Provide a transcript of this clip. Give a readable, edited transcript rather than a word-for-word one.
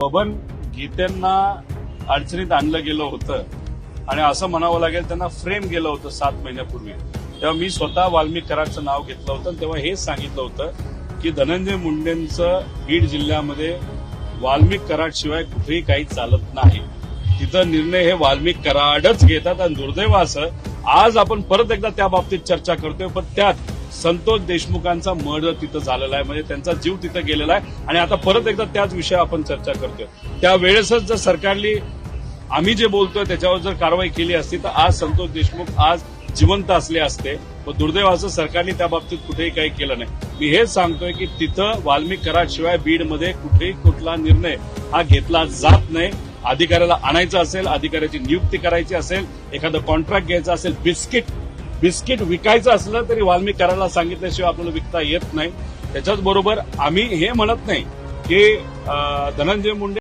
बबन गीतेंना अडचणीत आणलं गेलं होतं आणि असं म्हणावं लागेल त्यांना फ्रेम गेलं होतं 7 महिन्यापूर्वी. तेव्हा मी स्वतः वाल्मिक कराडचं नाव घेतलं होतं आणि तेव्हा हेच सांगितलं होतं की धनंजय मुंडेंचं बीड जिल्ह्यामध्ये वाल्मिक कराड शिवाय कुठेही काही चालत नाही. तिथं निर्णय हे वाल्मिक कराडच घेतात आणि दुर्दैव असं आज आपण परत एकदा त्या बाबतीत चर्चा करतोय, पण त्यात संतोष देशमुखांचा मर्डर तिथं झालेला आहे, म्हणजे त्यांचा जीव तिथं गेलेला आहे आणि आता परत एकदा त्याच विषयावर आपण चर्चा करतोय. त्यावेळेसच जर सरकारने आम्ही जे बोलतोय त्याच्यावर जर कारवाई केली असती तर आज संतोष देशमुख आज जिवंत असले असते. पण दुर्दैवाचं सरकारने त्या बाबतीत कुठेही काही केलं नाही. मी हेच सांगतोय की तिथं वाल्मिक कराड शिवाय बीडमध्ये कुठेही कुठला निर्णय हा घेतला जात नाही. अधिकाऱ्याला आणायचं असेल, अधिकाऱ्याची नियुक्ती करायची असेल, एखादं कॉन्ट्रॅक्ट घ्यायचं असेल, बिस्किट विकायचं असलं तरी वाल्मिक कराडला सांगितल्याशिवाय आपल्याला विकता येत नाही. त्याच्याच बरोबर आम्ही हे म्हणत नाही की धनंजय मुंडे